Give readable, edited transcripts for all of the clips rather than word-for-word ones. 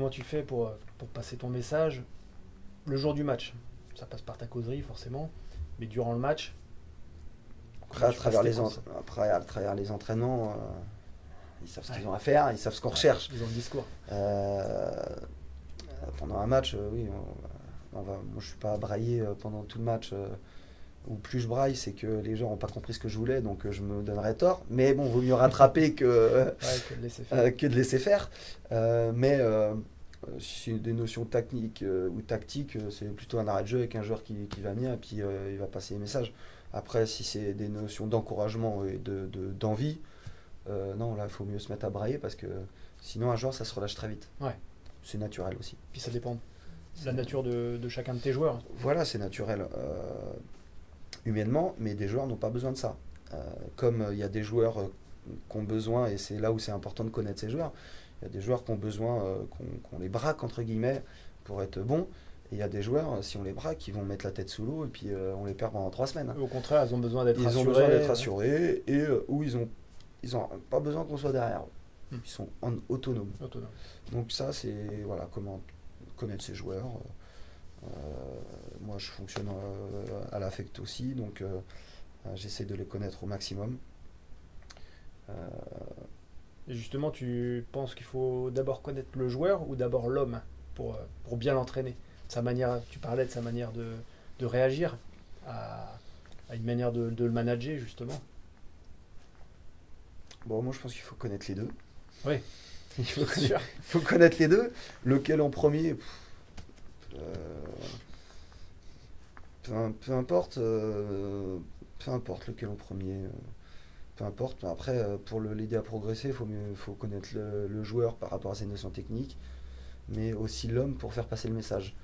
comment tu fais pour passer ton message le jour du match? Ça passe par ta causerie forcément, mais durant le match, Après, comment tu passes tes à travers les entraînements, ils savent ce qu'ils Ouais. ont à faire, ils savent ce qu'on recherche. Ils ont le discours. Euh, Pendant un match, oui, moi je suis pas à brailler pendant tout le match. Ou plus je braille, c'est que les gens n'ont pas compris ce que je voulais, donc je me donnerais tort. Mais bon, vaut mieux rattraper Ouais, que de laisser faire. que de laisser faire. Si c'est des notions techniques ou tactiques, c'est plutôt un arrêt de jeu avec un joueur qui va venir et puis il va passer les messages. Après, si c'est des notions d'encouragement et d'envie, non, là, il faut mieux se mettre à brailler parce que sinon, un joueur, ça se relâche très vite. Ouais. C'est naturel aussi. Puis ça dépend de la nature de chacun de tes joueurs. Voilà, c'est naturel humainement, mais des joueurs n'ont pas besoin de ça. Comme il y a des joueurs qui ont besoin, et c'est là où c'est important de connaître ces joueurs, il y a des joueurs qui ont besoin qu'on les braque, entre guillemets, pour être bons. Et il y a des joueurs, si on les braque, ils vont mettre la tête sous l'eau et puis on les perd pendant 3 semaines. Au contraire, ils ont besoin d'être Ils rassurés. ont besoin d'être assurés et où ils ont pas besoin qu'on soit derrière eux. Ils sont autonomes. Autonomes. Donc ça, c'est voilà, comment connaître ces joueurs. Moi, je fonctionne à l'affect aussi, donc j'essaie de les connaître au maximum. Et justement, tu penses qu'il faut d'abord connaître le joueur ou d'abord l'homme pour bien l'entraîner? Sa manière, tu parlais de sa manière de réagir à une manière de le manager, justement. Bon, moi, je pense qu'il faut connaître les deux. Oui, Il faut, bien sûr. faut connaître les deux. Lequel en premier peu importe, peu importe lequel en premier. Peu importe. Après, pour l'aider à progresser, faut connaître le joueur par rapport à ses notions techniques, mais aussi l'homme pour faire passer le message.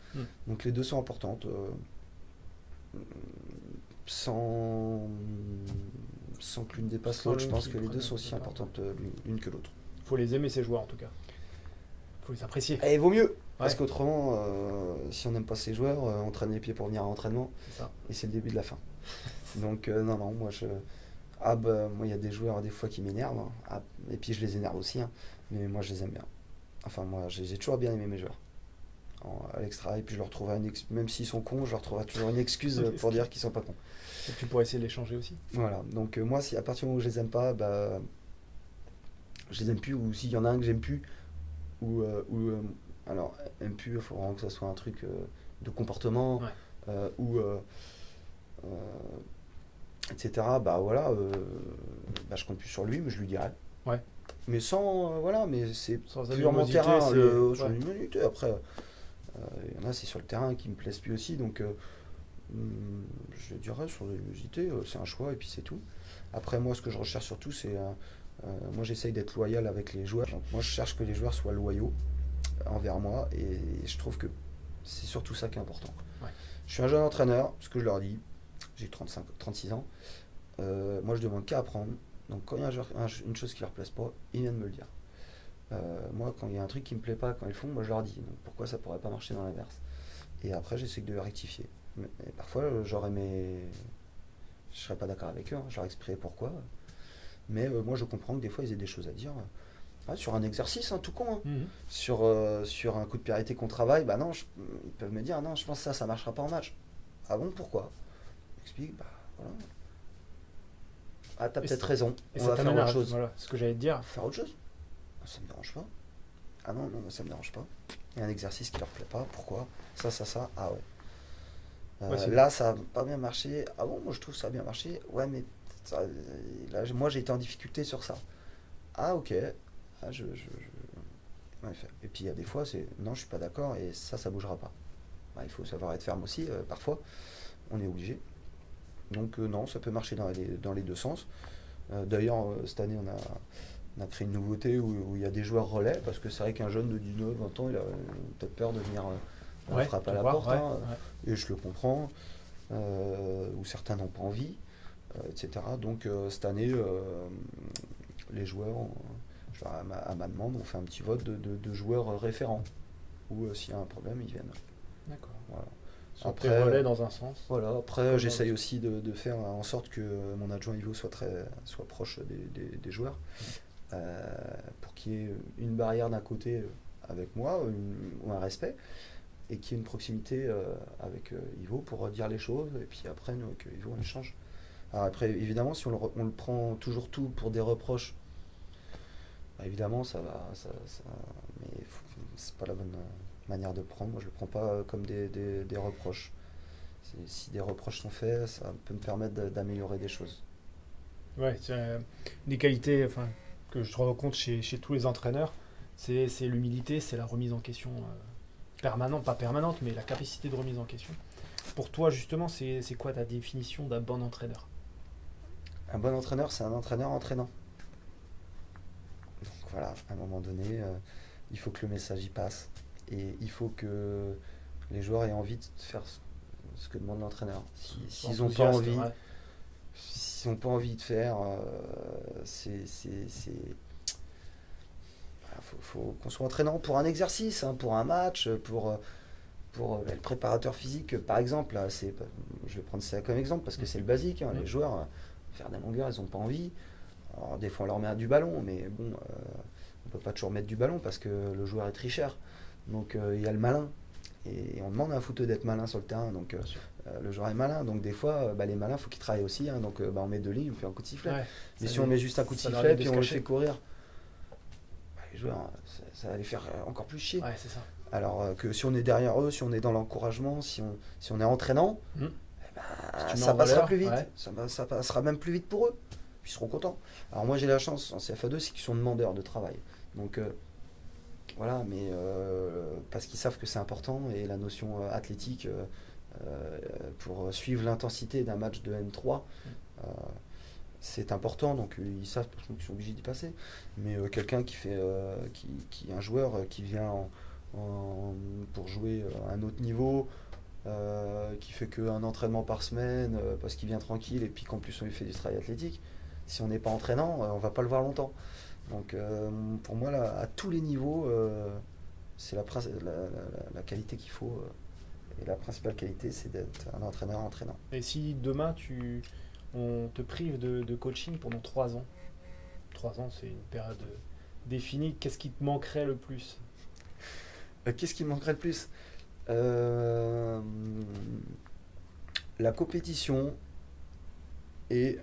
Donc les deux sont importantes. Sans, sans que l'une dépasse Sans l'autre, je l'une pense qui que les deux prenne sont aussi le pas. importantes l'une que l'autre. Il faut les aimer, ces joueurs, en tout cas. Il faut les apprécier. Et il vaut mieux, parce Ouais. qu'autrement, si on n'aime pas ces joueurs, on traîne les pieds pour venir à l'entraînement, C'est ça. et c'est le début de la fin. Donc non, moi moi il y a des joueurs des fois qui m'énervent, hein. Et puis je les énerve aussi, hein. Mais moi je les aime bien. Enfin moi j'ai toujours bien aimé mes joueurs. À l'extra, et puis je leur trouverai même s'ils sont cons, je leur trouverai toujours une excuse pour dire qu'ils sont pas cons. Et tu pourrais essayer de les changer aussi. Voilà, donc moi si à partir du moment où je les aime pas, bah, je les aime plus, ou s'il y en a un que j'aime plus, alors aime plus, il faut vraiment que ça soit un truc de comportement, Ouais. ou etc. Bah voilà, bah, je compte plus sur lui, mais je lui dirai. Ouais. Mais sans, voilà, mais c'est Sans purement animosité, terrain, c'est- sur ouais. l'immunité. Après, il y en a, c'est sur le terrain qui me plaisent plus aussi, donc je dirais sur l'immunité, c'est un choix et puis c'est tout. Après, moi, ce que je recherche surtout, c'est, moi, j'essaye d'être loyal avec les joueurs. Donc, moi, je cherche que les joueurs soient loyaux envers moi, et je trouve que c'est surtout ça qui est important. Ouais. Je suis un jeune entraîneur, ce que je leur dis, j'ai 36 ans. Moi, je demande qu'à apprendre. Donc, quand il y a une chose qui leur plaise pas, ils viennent me le dire. Moi, quand il y a un truc qui me plaît pas, quand ils font, moi je leur dis. Donc, pourquoi ça pourrait pas marcher dans l'inverse? Et après, j'essaie de rectifier. Et parfois, je serais pas d'accord avec eux, hein, je leur expliquerai pourquoi. Mais moi, je comprends que des fois, ils aient des choses à dire. Sur un exercice, hein, tout con, hein. Mhm. Sur un coup de pied arrêté qu'on travaille, bah non, ils peuvent me dire, non, je pense que ça marchera pas en match. Ah bon, pourquoi? J'explique, bah voilà. Ah, t'as Et peut-être ça- raison, Et on ça va faire t'amène autre à chose. voilà, ce que j'allais te dire. Faire autre chose? Ah, ça me dérange pas. Ah non, non, ça me dérange pas. Il y a un exercice qui leur plaît pas, pourquoi? Ça, ah ouais. Ouais, c'est- Là, ça a pas bien marché. Ah bon, moi je trouve que ça a bien marché. Ouais, mais là, moi j'ai été en difficulté sur ça. Ah ok. Ah, ouais, et puis il y a des fois, c'est non, je suis pas d'accord et ça bougera pas. Bah, il faut savoir être ferme aussi, parfois. On est obligé. Donc non, ça peut marcher dans les deux sens. D'ailleurs, cette année, on a créé une nouveauté où il y a des joueurs relais, parce que c'est vrai qu'un jeune de 19, 20 ans, il a peut-être peur de venir Ouais, frapper à de la voir, porte, ouais, hein, ouais. et je le comprends, ou certains n'ont pas envie, etc. Donc cette année, les joueurs, à ma demande, on fait un petit vote de joueurs référents, où s'il y a un problème, ils viennent. D'accord. Voilà. Sur tes Après, relais dans un sens. Voilà, après Comme j'essaye l'autre. aussi de faire en sorte que mon adjoint Ivo soit proche des joueurs, pour qu'il y ait une barrière d'un côté avec moi, ou un respect, et qu'il y ait une proximité avec Ivo pour dire les choses, et puis après, nous, avec Ivo, on échange. Alors après, évidemment, si on le prend toujours tout pour des reproches, bah, évidemment, ça va, mais c'est pas la bonne manière de le prendre. Moi, je le prends pas comme des reproches. Si des reproches sont faits, ça peut me permettre d'améliorer des choses. Ouais, c'est des qualités enfin, que je rencontre chez tous les entraîneurs, c'est l'humilité, c'est la remise en question permanente, pas permanente, mais la capacité de remise en question. Pour toi, justement, c'est quoi ta définition d'un bon entraîneur? Un bon entraîneur, c'est un entraîneur entraînant. Donc voilà, à un moment donné, il faut que le message y passe. Et il faut que les joueurs aient envie de faire ce que demande l'entraîneur. S'ils n'ont pas Enthousiaste, envie, ouais. s'ils n'ont pas envie de faire, voilà, faut qu'on soit entraînant pour un exercice, hein, pour un match, pour le préparateur physique, par exemple. Là, je vais prendre ça comme exemple parce que c'est le basique. Hein, les joueurs, faire des longueurs, ils n'ont pas envie. Alors, des fois, on leur met du ballon, mais bon, on peut pas toujours mettre du ballon parce que le joueur est tricheur. Donc, il y a le malin. Et on demande à un footeux d'être malin sur le terrain. Donc, le joueur est malin. Donc, des fois, les malins, il faut qu'ils travaillent aussi. Hein, donc, on met 2 lignes, on fait un coup de sifflet. Ouais, Mais si ça on les- met juste un coup de ça leur sifflet évite et de puis se on le cacher. fait courir, les joueurs, ça va les faire encore plus chier. Ouais, c'est ça. Alors que si on est derrière eux, si on est dans l'encouragement, si on est entraînant, Hmm. Si tu mets ça en passera valeur, plus vite. ouais. Ça passera même plus vite pour eux. Ils seront contents. Alors moi j'ai la chance en CFA2, c'est qu'ils sont demandeurs de travail. Donc voilà, mais parce qu'ils savent que c'est important et la notion athlétique pour suivre l'intensité d'un match de N3, euh, c'est important. Donc ils savent qu'ils sont obligés d'y passer. Mais quelqu'un qui un joueur qui vient pour jouer à un autre niveau, qui fait qu'un entraînement par semaine parce qu'il vient tranquille et puis qu'en plus on lui fait du travail athlétique, si on n'est pas entraînant, on va pas le voir longtemps. Donc pour moi, là, à tous les niveaux, c'est la qualité qu'il faut. Et la principale qualité, c'est d'être un entraîneur entraînant. Et si demain, on te prive de coaching pendant 3 ans, 3 ans, c'est une période définie, qu'est-ce qui te manquerait le plus? Qu'est-ce qui me manquerait le plus? Euh, La compétition et,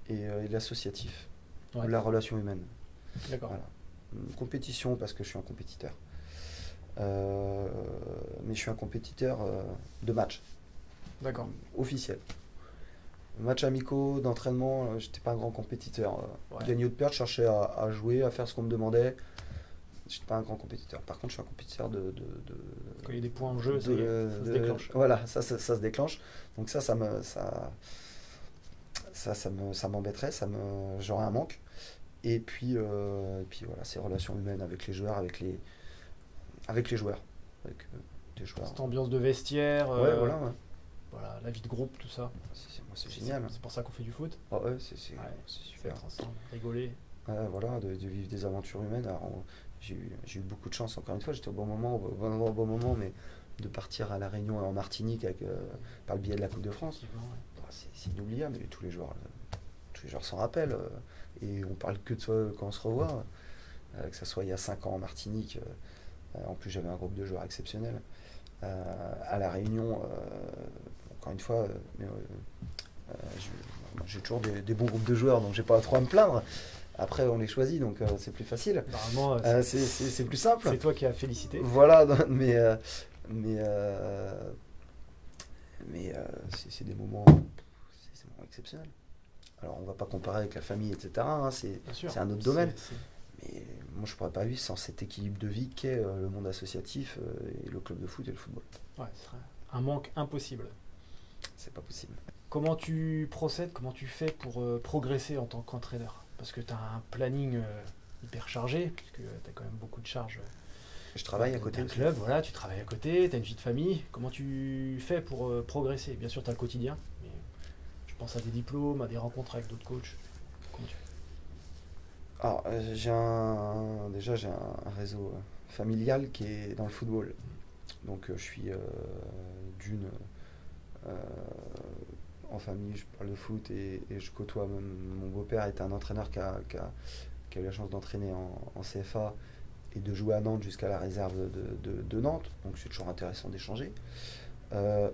et l'associatif, Ouais. la relation humaine. D'accord. Voilà. Une compétition parce que je suis un compétiteur. Mais je suis un compétiteur de match D'accord. officiel. Match amicaux, d'entraînement, j'étais pas un grand compétiteur. Ouais. Gagner ou de perdre, je cherchais à jouer, à faire ce qu'on me demandait. J'étais pas un grand compétiteur. Par contre, je suis un compétiteur Quand il y a des points en jeu, ça se de- déclenche. Voilà, ça se déclenche. Donc ça m'embêterait, j'aurais un manque. Et puis voilà, ces relations humaines avec les joueurs, avec les joueurs, avec des joueurs. Cette ambiance de vestiaire, Ouais, voilà, ouais. voilà, la vie de groupe, tout ça. Moi, c'est génial. C'est pour ça qu'on fait du foot. Ah ouais, c'est Ouais, super. être ensemble, rigoler. Ouais, voilà, de vivre des aventures humaines. Alors, j'ai eu beaucoup de chance, encore une fois, j'étais au bon moment, au bon endroit, au bon moment, mais de partir à La Réunion et en Martinique par le biais de la Coupe de France, Effectivement, ouais. c'est inoubliable. Et tous les joueurs s'en rappellent. Et on parle que de ça quand on se revoit, que ce soit il y a 5 ans en Martinique. En plus, j'avais un groupe de joueurs exceptionnels. À La Réunion, encore une fois, j'ai toujours des bons groupes de joueurs, donc j'ai pas trop à me plaindre. Après, on les choisit, donc c'est plus facile. Normalement, C'est plus simple. c'est toi qui as félicité. Voilà, mais, c'est des moments, c'est des moments exceptionnels. Alors, on va pas comparer avec la famille, etc. hein, Bien sûr. c'est un autre domaine. C'est- Mais moi, je pourrais pas vivre sans cet équilibre de vie qu'est le monde associatif et le club de foot et le football. Ouais, ce serait un manque impossible. C'est pas possible. Comment tu procèdes, comment tu fais pour progresser en tant qu'entraîneur? Parce que tu as un planning hyper chargé, puisque tu as quand même beaucoup de charges. Je travaille à côté d'un aussi. club, voilà, tu travailles à côté, tu as une vie de famille. Comment tu fais pour progresser? Bien sûr, tu as le quotidien, mais je pense à des diplômes, à des rencontres avec d'autres coachs. Comment tu fais? Alors, déjà, j'ai un réseau familial qui est dans le football. Donc, je suis d'une euh, en famille, je parle de foot et je côtoie mon beau-père est un entraîneur qui a qui a eu la chance d'entraîner en CFA et de jouer à Nantes jusqu'à la réserve de Nantes, donc c'est toujours intéressant d'échanger.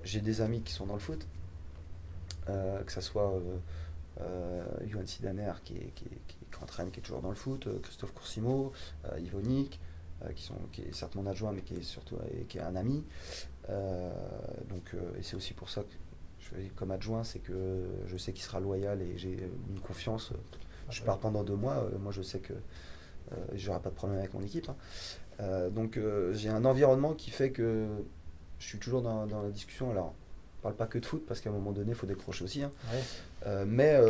J'ai des amis qui sont dans le foot, que ce soit Johan Sidaner qui entraîne, qui est toujours dans le foot, Christophe Coursimo, Yvonique, qui est certes mon adjoint, mais qui est surtout qui est un ami. Et c'est aussi pour ça que comme adjoint, c'est que je sais qu'il sera loyal et j'ai une confiance. Je pars pendant 2 mois, moi je sais que j'aurai pas de problème avec mon équipe. J'ai un environnement qui fait que je suis toujours dans la discussion. Alors, on parle pas que de foot parce qu'à un moment donné, il faut décrocher aussi. Hein. Mais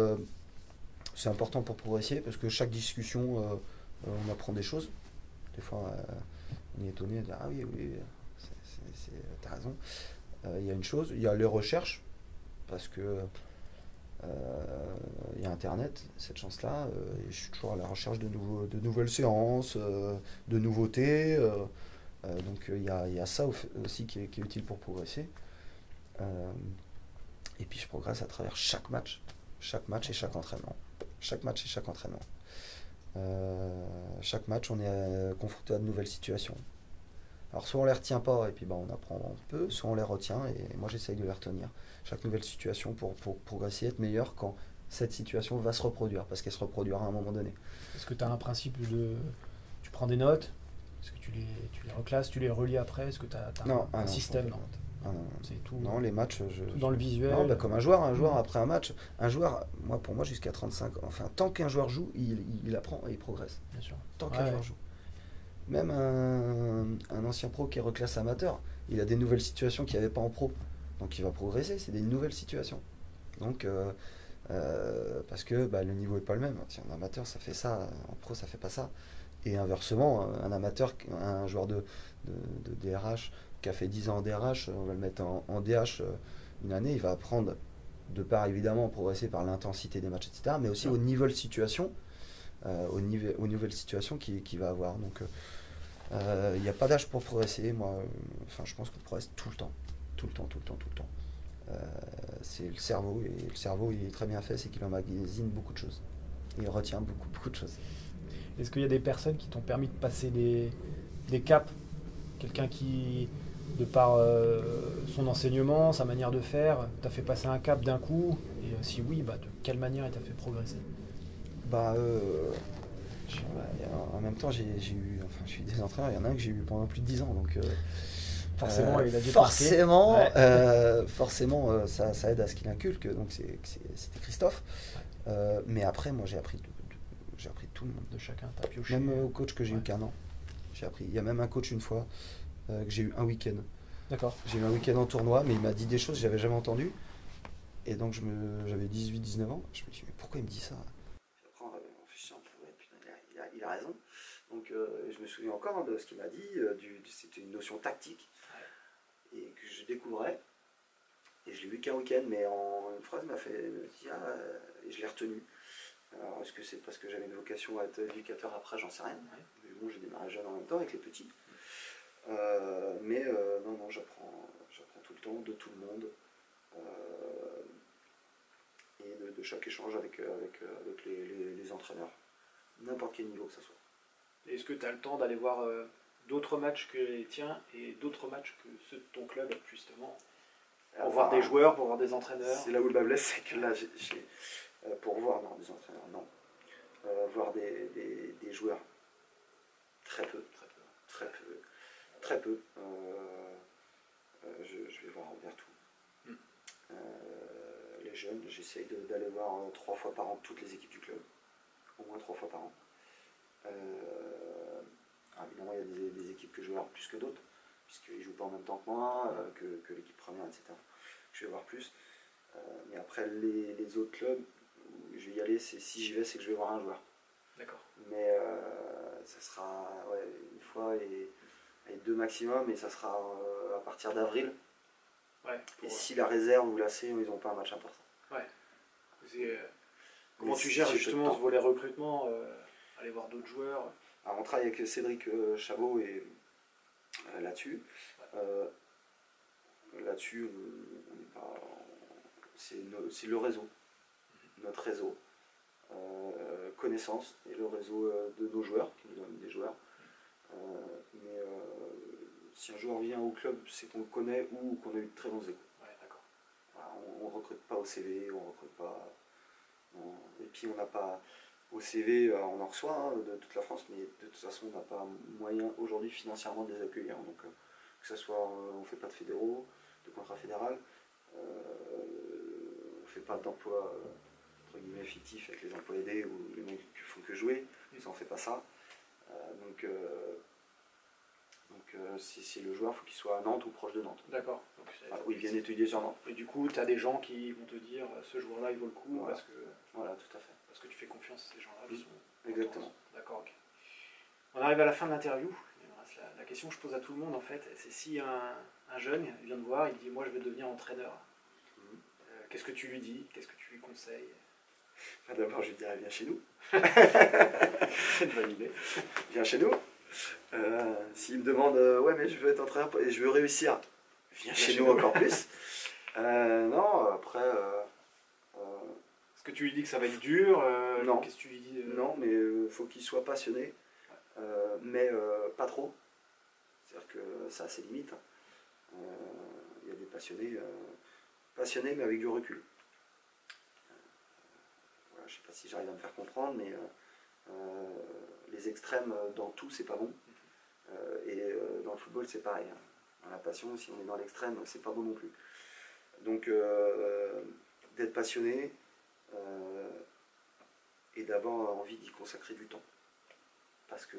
c'est important pour progresser parce que chaque discussion, on apprend des choses. Des fois, on est étonné de dire ah oui, t'as raison. Il y a une chose, il y a les recherches parce que il y a Internet, cette chance-là. Et je suis toujours à la recherche de nouvelles séances, de nouveautés. Il y a ça aussi qui est utile pour progresser. Et puis je progresse à travers chaque match et chaque entraînement. Chaque match et chaque entraînement. Chaque match, on est confronté à de nouvelles situations. Alors soit on les retient pas et puis on apprend un peu, soit on les retient et moi j'essaye de les retenir. Chaque nouvelle situation pour progresser, être meilleur quand cette situation va se reproduire, parce qu'elle se reproduira à un moment donné. Est-ce que tu as un principe de... Tu prends des notes, est-ce que tu les reclasses, tu les relis après, est-ce que tu as un système? Non, c'est tout. Non, les matchs, tout dans le visuel. Non, comme un joueur après un match, pour moi jusqu'à 35 ans, enfin tant qu'un joueur joue, il apprend et il progresse. Bien sûr. Tant qu'un joueur joue. Même un ancien pro qui est reclasse amateur, il a des nouvelles situations qu'il n'y avait pas en pro. Donc il va progresser, c'est des nouvelles situations. Donc parce que le niveau n'est pas le même. Tiens, un amateur ça fait ça, en pro ça fait pas ça. Et inversement, un amateur, un joueur de DRH qui a fait 10 ans en DRH, on va le mettre en DH une année, il va apprendre de part évidemment progresser par l'intensité des matchs, etc. Mais aussi aux nouvelles situations, aux nouvelles situations qu'il va avoir. Donc il n'y a pas d'âge pour progresser. Moi, je pense qu'on progresse tout le temps. Tout le temps. C'est le cerveau, et le cerveau il est très bien fait, c'est qu'il emmagasine beaucoup de choses. Il retient beaucoup de choses. Est-ce qu'il y a des personnes qui t'ont permis de passer des caps? Quelqu'un qui, de par son enseignement, sa manière de faire, t'a fait passer un cap d'un coup? Et si oui, de quelle manière il t'a fait progresser? En même temps, j'ai eu, je suis des entraîneurs, il y en a un que j'ai eu pendant plus de 10 ans, donc forcément, il a dû forcément, ça aide à ce qu'il inculque, donc c'était Christophe. Mais après, moi, j'ai appris tout le monde. De chacun, t'as pioché. Même au coach que j'ai eu qu'un an, j'ai appris. Il y a même un coach une fois que j'ai eu un week-end. D'accord. J'ai eu un week-end en tournoi, mais il m'a dit des choses que j'avais jamais entendues. Et donc j'avais 18-19 ans. Je me suis dit, mais pourquoi il me dit ça? Après, en réfléchissant, il a raison. Donc je me souviens encore de ce qu'il m'a dit. C'était une notion tactique et que je découvrais. Et je l'ai vu qu'un week-end, mais en une phrase, il m'a fait dire, et je l'ai retenu. Alors, est-ce que c'est parce que j'avais une vocation à être éducateur après, j'en sais rien. Mais bon, j'ai démarré jeune en même temps avec les petits. Non, j'apprends tout le temps, de tout le monde. Et de chaque échange avec les entraîneurs. N'importe quel niveau que ce soit. Est-ce que tu as le temps d'aller voir d'autres matchs que les tiens et d'autres matchs que ceux de ton club, justement, pour voir des joueurs, pour voir des entraîneurs? C'est là où le bas blesse, c'est que là, pour voir des entraîneurs, non. Voir des joueurs, très peu. Je vais voir vers tout. Les jeunes, j'essaye d'aller voir 3 fois par an toutes les équipes du club, au moins 3 fois par an. Évidemment, il y a des équipes que je vais voir plus que d'autres, puisqu'ils ne jouent pas en même temps que moi, que l'équipe première, etc. Je vais voir plus. Mais après, les autres clubs, je vais y aller, si j'y vais, c'est que je vais voir un joueur. D'accord. Mais ça sera une fois et 2 maximum, et ça sera à partir d'avril. Et si la réserve ou la C, ils n'ont pas un match important. Comment tu gères justement ce volet recrutement, aller voir d'autres joueurs? Alors, on travaille avec Cédric Chabot et là-dessus. Là-dessus, on n'est pas. C'est le réseau, notre réseau. connaissance et le réseau de nos joueurs, qui nous donnent des joueurs. Mais si un joueur vient au club, c'est qu'on le connaît ou qu'on a eu de très bons échos. Ouais, d'accord. Voilà, on ne recrute pas au CV, on recrute pas. Et puis on n'a pas. Au CV, on en reçoit hein, de toute la France, mais de toute façon, on n'a pas moyen aujourd'hui financièrement de les accueillir. Donc, que ce soit, on ne fait pas de fédéraux, de contrat fédéral, on ne fait pas d'emploi entre guillemets fictif avec les emplois aidés ou les mecs qui font que jouer, ça on ne fait pas ça. Donc, si le joueur, il faut qu'il soit à Nantes ou proche de Nantes. D'accord. Ou il vienne étudier sur Nantes. Et du coup, tu as des gens qui vont te dire ce joueur-là, il vaut le coup voilà. parce que. Voilà, tout à fait. Parce que tu fais confiance à ces gens-là qui sont. Exactement. D'accord, ok. On arrive à la fin de l'interview. La question que je pose à tout le monde, en fait, c'est si un jeune vient te voir, il dit moi je veux devenir entraîneur. Qu'est-ce que tu lui dis? Qu'est-ce que tu lui conseilles? D'abord, je lui dirais viens chez nous. C'est une bonne idée. Viens chez nous. S'il me demande ouais, mais je veux être entraîneur et je veux réussir, viens chez nous encore plus. Non, après. Est-ce que tu lui dis que ça va être dur? Non. Qu'est-ce que tu lui dis? Non, mais il faut qu'il soit passionné, mais pas trop. C'est-à-dire que ça a ses limites. Il y a des passionnés, mais avec du recul. Voilà, je ne sais pas si j'arrive à me faire comprendre, mais les extrêmes dans tout, c'est pas bon. Et dans le football, c'est pareil. Hein. Dans la passion, si on est dans l'extrême, c'est pas bon non plus. Donc, d'être passionné et d'avoir envie d'y consacrer du temps. Parce que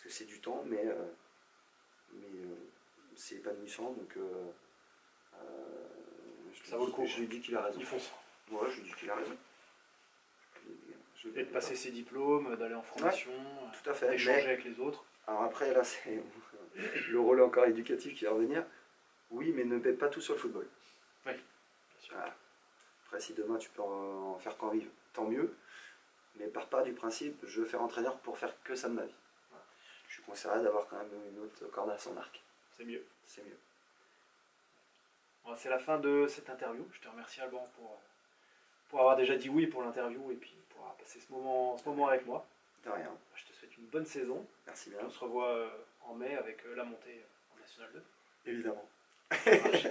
c'est du temps, mais c'est épanouissant. Donc, ça vaut le coup. Je lui dis qu'il a raison. Il fonce. Ouais, je lui dis qu'il a raison. Et de passer ses diplômes, d'aller en formation, tout à fait. d'échanger avec les autres. Alors après, là, c'est le rôle encore éducatif qui va revenir. Oui, mais ne pète pas tout sur le football. Oui, bien sûr. Voilà. Après, si demain tu peux en faire qu'en vivre, tant mieux. Mais pars pas du principe, je veux faire entraîneur pour faire que ça de ma vie. Voilà. Je suis conseillé d'avoir quand même une autre corde à son arc. C'est mieux. C'est mieux. Bon, c'est la fin de cette interview. Je te remercie Alban pour avoir déjà dit oui pour l'interview et puis pour avoir passé ce moment avec moi. De rien. Je te souhaite une bonne saison. Merci bien. On se revoit en mai avec la montée en National 2. Évidemment. Ça marche.